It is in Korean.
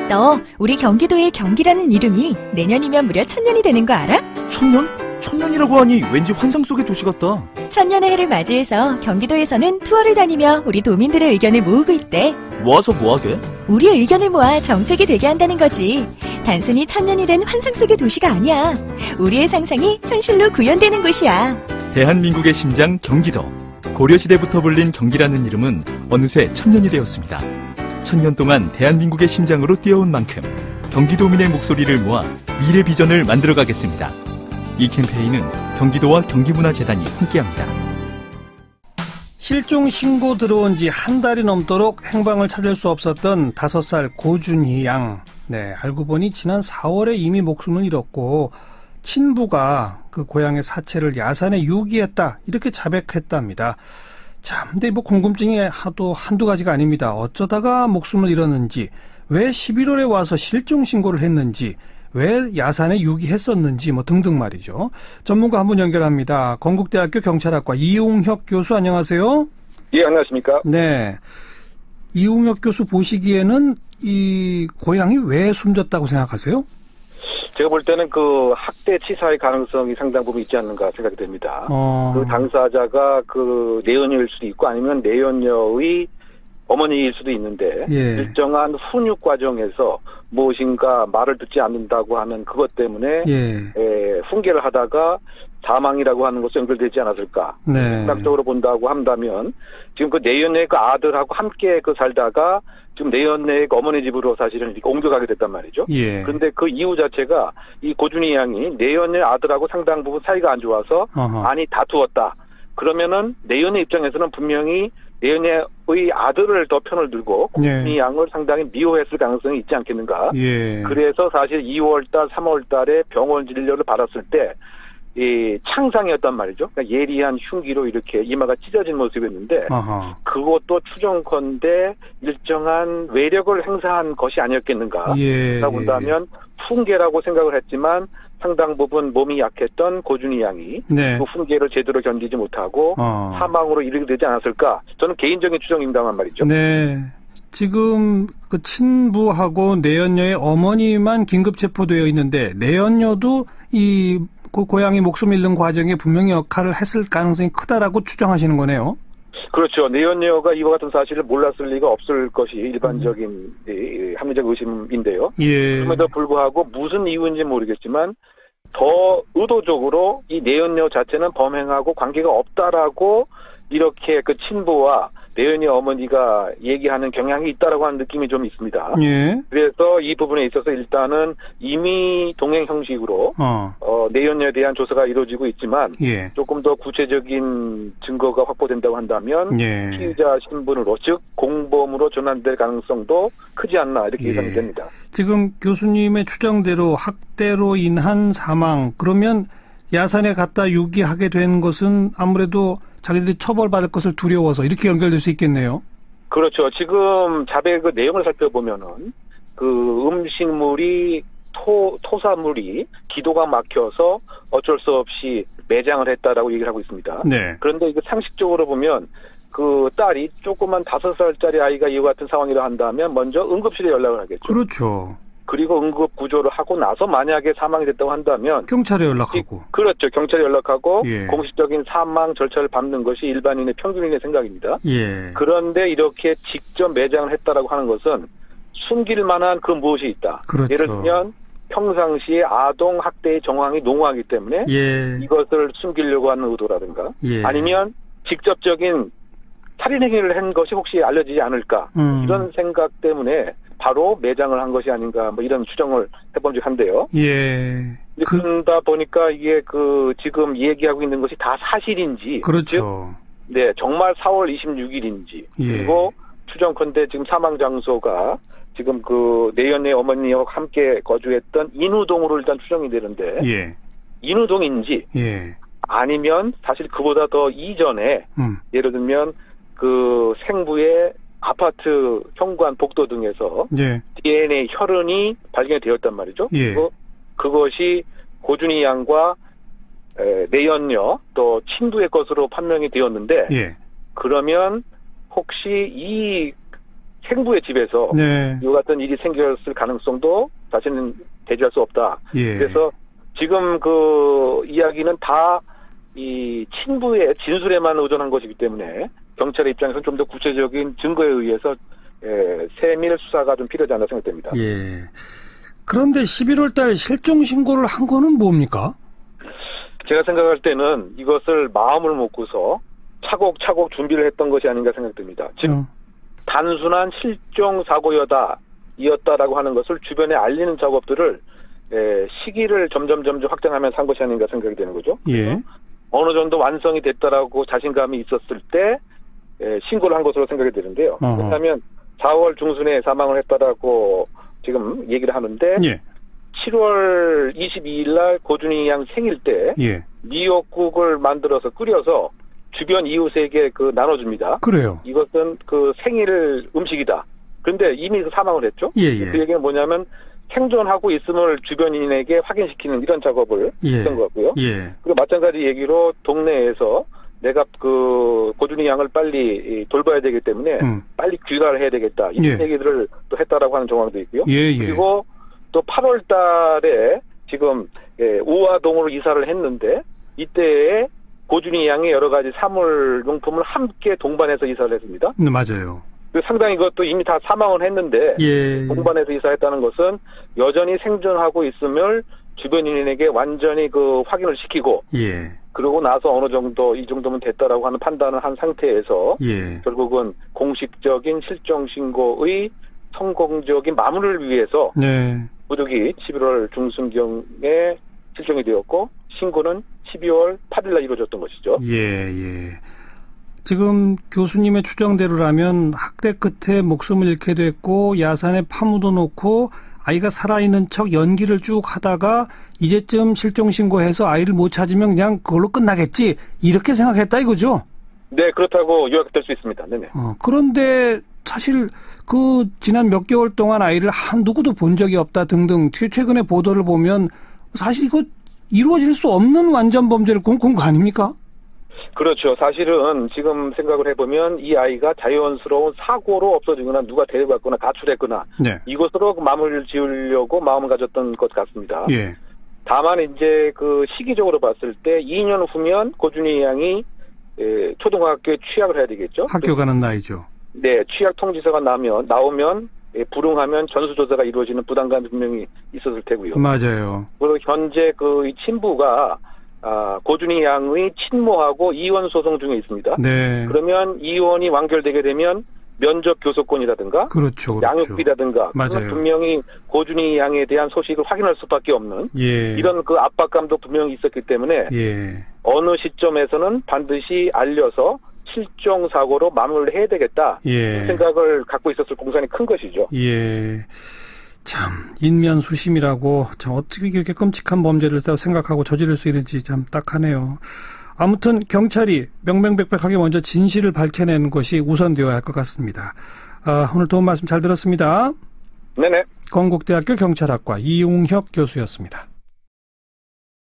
너 우리 경기도의 경기라는 이름이 내년이면 무려 1000년이 되는 거 알아? 1000년? 1000년이라고 하니 왠지 환상 속의 도시 같다. 1000년의 해를 맞이해서 경기도에서는 투어를 다니며 우리 도민들의 의견을 모으고 있대. 모아서 뭐하게? 우리의 의견을 모아 정책이 되게 한다는 거지. 단순히 1000년이 된 환상 속의 도시가 아니야. 우리의 상상이 현실로 구현되는 곳이야. 대한민국의 심장 경기도. 고려시대부터 불린 경기라는 이름은 어느새 1000년이 되었습니다. 1000년 동안 대한민국의 심장으로 뛰어온 만큼 경기도민의 목소리를 모아 미래 비전을 만들어가겠습니다. 이 캠페인은 경기도와 경기문화재단이 함께합니다. 실종 신고 들어온 지 한 달이 넘도록 행방을 찾을 수 없었던 5살 고준희 양. 네, 알고 보니 지난 4월에 이미 목숨을 잃었고 친부가 그 고양이 사체를 야산에 유기했다 이렇게 자백했답니다. 자, 근데 뭐 궁금증이 한두 가지가 아닙니다. 어쩌다가 목숨을 잃었는지, 왜 11월에 와서 실종 신고를 했는지, 왜 야산에 유기했었는지 뭐 등등 말이죠. 전문가 한 분 연결합니다. 건국대학교 경찰학과 이웅혁 교수 안녕하세요. 예, 안녕하십니까. 네, 이웅혁 교수 보시기에는 이 고양이 왜 숨졌다고 생각하세요? 제가 볼 때는 그 학대 치사의 가능성이 상당 부분 있지 않는가 생각이 됩니다. 그 당사자가 그 내연녀일 수도 있고 아니면 내연녀의 어머니일 수도 있는데 일정한 훈육 과정에서 무엇인가 말을 듣지 않는다고 하는 그것 때문에 훈계를 하다가 사망이라고 하는 것과 연결되지 않았을까. 생각적으로 본다고 한다면 지금 그 내연녀의 그 아들하고 함께 그 살다가 지금 내연녀의 그 어머니 집으로 사실은 이렇게 옮겨가게 됐단 말이죠. 그런데 그 이유 자체가 이 고준희 양이 내연녀 아들하고 상당 부분 사이가 안 좋아서 많이 다투었다. 그러면은 내연녀 입장에서는 분명히 내연녀의 아들을 더 편을 들고 고준희 양을 상당히 미워했을 가능성이 있지 않겠는가. 그래서 사실 2월달, 3월달에 병원 진료를 받았을 때 이 창상이었단 말이죠. 그러니까 예리한 흉기로 이렇게 이마가 찢어진 모습이었는데 그것도 추정컨대 일정한 외력을 행사한 것이 아니었겠는가. 라고 본다면 훈계라고 생각을 했지만 상당 부분 몸이 약했던 고준희 양이 그 훈계를 제대로 견디지 못하고 사망으로 이르게 되지 않았을까. 저는 개인적인 추정입니다만 말이죠. 네. 지금 그 친부하고 내연녀의 어머니만 긴급 체포되어 있는데 내연녀도 이 그 고양이 목숨 잃는 과정에 분명히 역할을 했을 가능성이 크다라고 추정하시는 거네요. 그렇죠. 내연녀가 이와 같은 사실을 몰랐을 리가 없을 것이 일반적인 합리적 의심인데요. 그럼에도 불구하고 무슨 이유인지 모르겠지만 더 의도적으로 이 내연녀 자체는 범행하고 관계가 없다라고 이렇게 그 친부와 내연녀 어머니가 얘기하는 경향이 있다라고 하는 느낌이 좀 있습니다. 그래서 이 부분에 있어서 일단은 이미 동행 형식으로 내연녀에 대한 조사가 이루어지고 있지만 조금 더 구체적인 증거가 확보된다고 한다면 피의자 신분으로 즉 공범으로 전환될 가능성도 크지 않나 이렇게 예상이 됩니다. 지금 교수님의 추정대로 학대로 인한 사망 그러면 야산에 갖다 유기하게 된 것은 아무래도 자기들이 처벌받을 것을 두려워서 이렇게 연결될 수 있겠네요. 그렇죠. 지금 자백 그 내용을 살펴보면은 그 음식물이 토사물이 기도가 막혀서 어쩔 수 없이 매장을 했다라고 얘기를 하고 있습니다. 그런데 이거 상식적으로 보면 그 딸이 조그만 5살짜리 아이가 이와 같은 상황이라 한다면 먼저 응급실에 연락을 하겠죠. 그렇죠. 그리고 응급 구조를 하고 나서 만약에 사망이 됐다고 한다면 경찰에 연락하고 그렇죠. 경찰에 연락하고 공식적인 사망 절차를 밟는 것이 일반인의 평균인의 생각입니다. 그런데 이렇게 직접 매장을 했다라고 하는 것은 숨길 만한 그 무엇이 있다. 예를 들면 평상시에 아동 학대의 정황이 농후하기 때문에 이것을 숨기려고 하는 의도라든가 아니면 직접적인 살인 행위를 한 것이 혹시 알려지지 않을까 이런 생각 때문에 바로 매장을 한 것이 아닌가 뭐 이런 추정을 해본 적 한데요. 그러다 보니까 이게 그 지금 얘기하고 있는 것이 다 사실인지 그렇죠. 즉, 정말 4월 26일인지 그리고 추정컨대 지금 사망 장소가 지금 그 내연녀 어머니와 함께 거주했던 인우동으로 일단 추정이 되는데 인우동인지 아니면 사실 그보다 더 이전에 예를 들면 그 생부의 아파트 현관 복도 등에서 DNA 혈흔이 발견이 되었단 말이죠. 그리고 그것이 고준희 양과 내연녀 또 친부의 것으로 판명이 되었는데 그러면 혹시 이 생부의 집에서 네. 이와 같은 일이 생겼을 가능성도 자신은 배제할 수 없다. 예. 그래서 지금 그 이야기는 다 이 친부의 진술에만 의존한 것이기 때문에 경찰의 입장에서는 좀 더 구체적인 증거에 의해서 세밀 수사가 좀 필요하지 않나 생각됩니다. 예. 그런데 11월 달 실종 신고를 한 거는 뭡니까? 제가 생각할 때는 이것을 마음을 먹고서 차곡차곡 준비를 했던 것이 아닌가 생각됩니다. 즉 단순한 실종 사고였다라고 하는 것을 주변에 알리는 작업들을 시기를 점점 확장하면서 한 것이 아닌가 생각이 되는 거죠. 예. 어느 정도 완성이 됐다라고 자신감이 있었을 때 신고를 한 것으로 생각이 되는데요. 왜냐하면 4월 중순에 사망을 했다라고 지금 얘기를 하는데 예. 7월 22일 날 고준희 양 생일 때 예. 미역국을 만들어서 끓여서 주변 이웃에게 나눠줍니다. 그래요. 이것은 그 생일 음식이다. 그런데 이미 사망을 했죠. 예. 그 얘기는 뭐냐면 생존하고 있음을 주변인에게 확인시키는 이런 작업을 했던 것 같고요. 예. 그리고 마찬가지 얘기로 동네에서 내가 그 고준희 양을 빨리 돌봐야 되기 때문에 빨리 귀가를 해야 되겠다. 이런 얘기들을 또 했다라고 하는 정황도 있고요. 그리고 또 8월 달에 지금 우화동으로 이사를 했는데 이때에 고준희 양의 여러 가지 사물 용품을 함께 동반해서 이사를 했습니다. 맞아요. 상당히 그것도 이미 다 사망을 했는데 동반해서 이사했다는 것은 여전히 생존하고 있음을 주변인에게 완전히 그 확인을 시키고 그러고 나서 어느 정도 이 정도면 됐다라고 하는 판단을 한 상태에서 결국은 공식적인 실종 신고의 성공적인 마무리를 위해서 부득이 11월 중순경에 실종이 되었고 신고는 12월 8일 날 이루어졌던 것이죠. 지금 교수님의 추정대로라면 학대 끝에 목숨을 잃게 됐고 야산에 파묻어 놓고 아이가 살아있는 척 연기를 쭉 하다가 이제쯤 실종 신고해서 아이를 못 찾으면 그냥 그걸로 끝나겠지 이렇게 생각했다 이거죠? 네, 그렇다고 요약될 수 있습니다. 네네. 그런데 사실 그 지난 몇 개월 동안 아이를 누구도 본 적이 없다 등등 최근에 보도를 보면 사실 이거 이루어질 수 없는 완전 범죄를 꿈꾼 거 아닙니까? 그렇죠. 사실은 지금 생각을 해보면 이 아이가 자연스러운 사고로 없어지거나 누가 데려갔거나 가출했거나 이것으로 마무리를 지으려고 마음을 가졌던 것 같습니다. 다만 이제 그 시기적으로 봤을 때 2년 후면 고준희 양이 초등학교에 취학을 해야 되겠죠. 학교 가는 나이죠. 네, 취약 통지서가 나오면 불응하면 전수조사가 이루어지는 부담감이 분명히 있었을 테고요. 맞아요. 그리고 현재 그 친부가 고준희 양의 친모하고 이혼 소송 중에 있습니다. 그러면 이혼이 완결되게 되면 면접 교섭권이라든가 그렇죠. 양육비라든가 맞아요. 분명히 고준희 양에 대한 소식을 확인할 수밖에 없는 이런 그 압박감도 분명히 있었기 때문에 어느 시점에서는 반드시 알려서 실종 사고로 마무리를 해야 되겠다 생각을 갖고 있었을 공산이 큰 것이죠. 참 인면수심이라고 참 어떻게 이렇게 끔찍한 범죄를 생각하고 저지를 수 있는지 참 딱하네요. 아무튼 경찰이 명명백백하게 먼저 진실을 밝혀내는 것이 우선되어야 할 것 같습니다. 오늘 도움 말씀 잘 들었습니다. 네네. 건국대학교 경찰학과 이웅혁 교수였습니다.